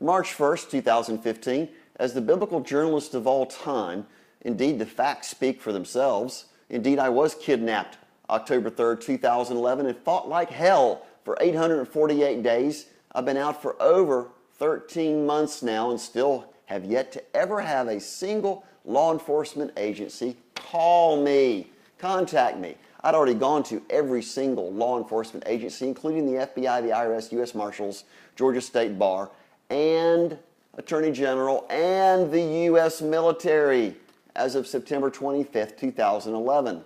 March 1st, 2015, as the biblical journalist of all time, indeed the facts speak for themselves. Indeed, I was kidnapped October 3rd, 2011 and fought like hell for 848 days. I've been out for over 13 months now and still have yet to ever have a single law enforcement agency call me, contact me. I'd already gone to every single law enforcement agency, including the FBI, the IRS, U.S. Marshals, Georgia State Bar, and Attorney General, and the U.S. military as of September 25th, 2011.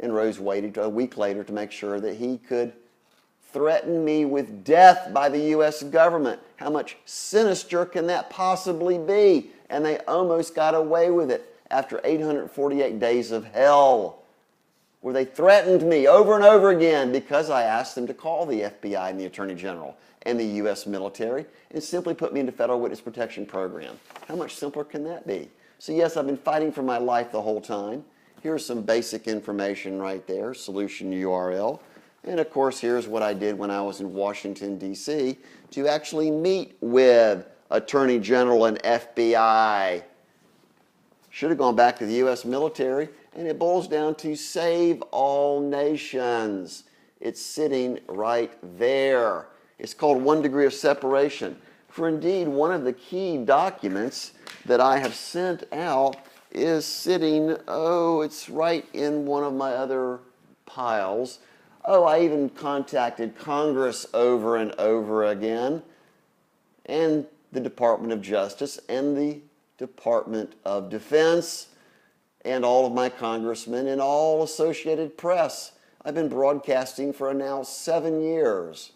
And Rose waited a week later to make sure that he could threaten me with death by the U.S. government. How much sinister can that possibly be? And they almost got away with it after 848 days of hell, where they threatened me over and over again because I asked them to call the FBI and the Attorney General and the U.S. military and simply put me into Federal Witness Protection Program. How much simpler can that be? So yes, I've been fighting for my life the whole time. Here's some basic information right there, solution URL. And of course, here's what I did when I was in Washington, D.C. to actually meet with Attorney General and FBI. Should have gone back to the U.S. military, and it boils down to Save All Nations. It's sitting right there. It's called 1 Degree of Separation. For indeed, one of the key documents that I have sent out is sitting, it's right in one of my other piles. I even contacted Congress over and over again, and the Department of Justice, and the Department of Defense, and all of my congressmen, and all Associated Press. I've been broadcasting for now 7 years.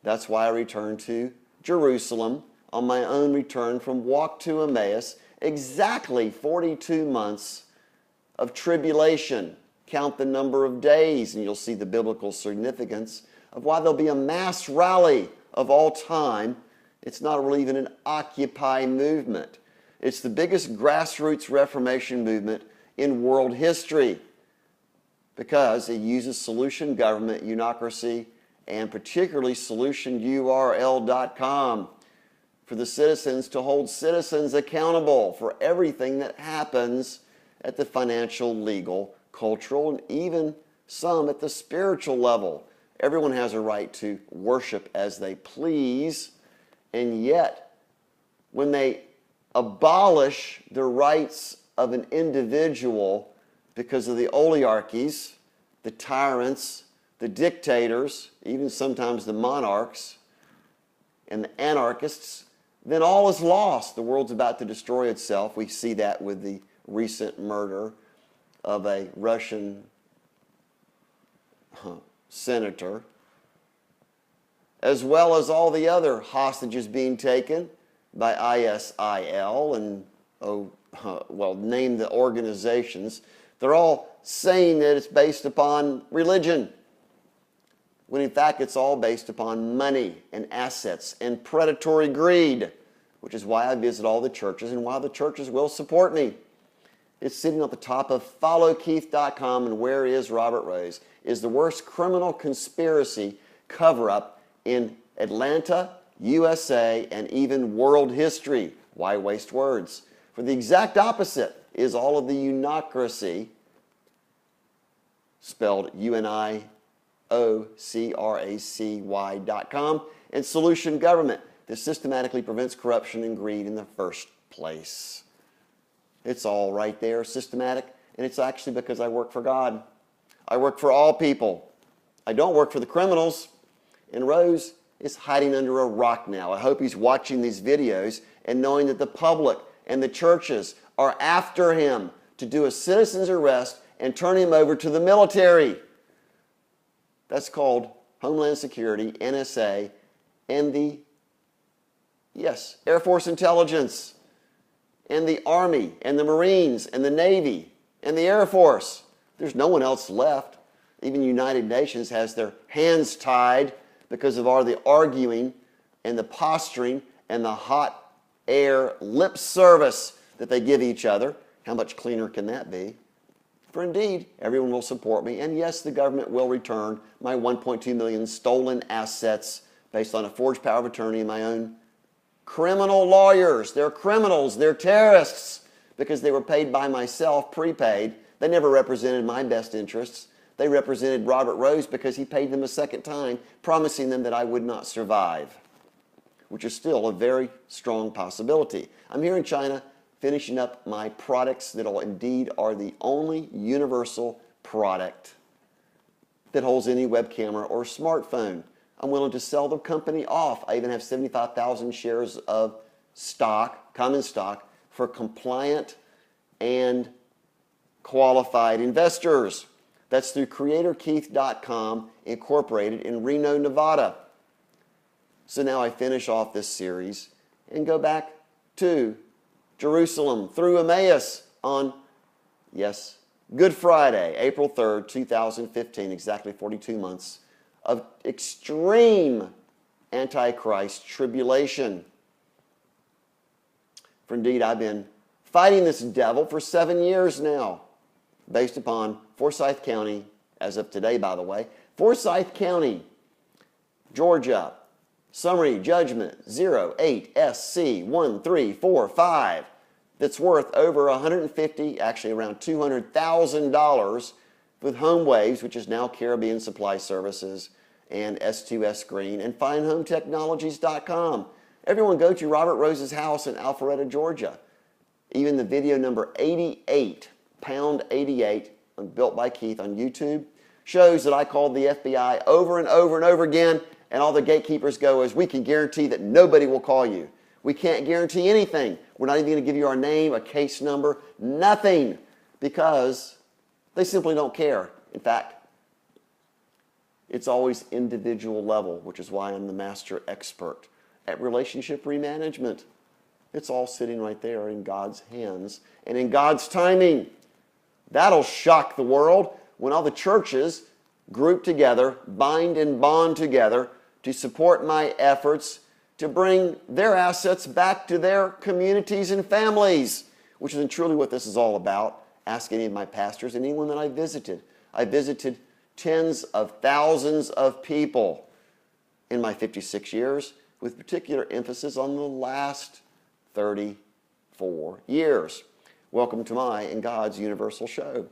That's why I returned to Jerusalem on my own return from Walk to Emmaus, exactly 42 months of tribulation. Count the number of days, and you'll see the biblical significance of why there'll be a mass rally of all time. It's not really even an Occupy movement. It's the biggest grassroots Reformation movement in world history because it uses solution government, unocracy, and particularly solutionurl.com for the citizens to hold citizens accountable for everything that happens at the financial, legal, cultural, and even some at the spiritual level. Everyone has a right to worship as they please, and yet when they abolish the rights of an individual because of the oligarchies, the tyrants, the dictators, even sometimes the monarchs and the anarchists, then all is lost. The world's about to destroy itself. We see that with the recent murder of a Russian senator, as well as all the other hostages being taken by ISIL and, name the organizations. They're all saying that it's based upon religion, when in fact it's all based upon money and assets and predatory greed, which is why I visit all the churches and why the churches will support me. It's sitting at the top of followkeith.com, and Where is Robert Rose is the worst criminal conspiracy cover-up in Atlanta, USA, and even world history. Why waste words? For the exact opposite is all of the unocracy, spelled UNIOCRACY.com, and solution government that systematically prevents corruption and greed in the first place. It's all right there, systematic, and it's actually because I work for God. I work for all people. I don't work for the criminals. And Rose is hiding under a rock now. I hope he's watching these videos and knowing that the public and the churches are after him to do a citizen's arrest and turn him over to the military. That's called Homeland Security, NSA, and the, Air Force Intelligence, and the Army, and the Marines, and the Navy, and the Air Force. There's no one else left. Even the United Nations has their hands tied because of all the arguing and the posturing and the hot air lip service that they give each other. How much cleaner can that be? For indeed, everyone will support me, and yes, the government will return my 1.2 million stolen assets based on a forged power of attorney and my own criminal lawyers. They're criminals. They're terrorists because they were paid by myself, prepaid. They never represented my best interests. They represented Robert Rose because he paid them a second time, promising them that I would not survive, which is still a very strong possibility. I'm here in China finishing up my products that indeed are the only universal product that holds any web camera or smartphone. I'm willing to sell the company off. I even have 75,000 shares of stock, common stock, for compliant and qualified investors. That's through CreatorKeith.com, incorporated in Reno, Nevada. So now I finish off this series and go back to Jerusalem through Emmaus on, yes, Good Friday, April 3rd, 2015, exactly 42 months of extreme Antichrist tribulation. For indeed, I've been fighting this devil for 7 years now, based upon Forsyth County, as of today, by the way. Forsyth County, Georgia, summary judgment 08SC1345, that's worth over $150, actually around $200,000 with Home Waves, which is now Caribbean Supply Services, and S2S Green, and FineHomeTechnologies.com. Everyone go to Robert Rose's house in Alpharetta, Georgia. Even the video number 88, pound 88, on Built by Keith on YouTube, shows that I called the FBI over and over and over again, and all the gatekeepers go is, we can guarantee that nobody will call you. We can't guarantee anything. We're not even going to give you our name, a case number, nothing, because they simply don't care. In fact, it's always individual level, which is why I'm the master expert at relationship remanagement. It's all sitting right there in God's hands and in God's timing. That'll shock the world when all the churches group together, bind and bond together to support my efforts to bring their assets back to their communities and families, which is truly what this is all about. Ask any of my pastors, anyone that I visited. I visited tens of thousands of people in my 56 years, with particular emphasis on the last 34 years. Welcome to my and God's Universal Show.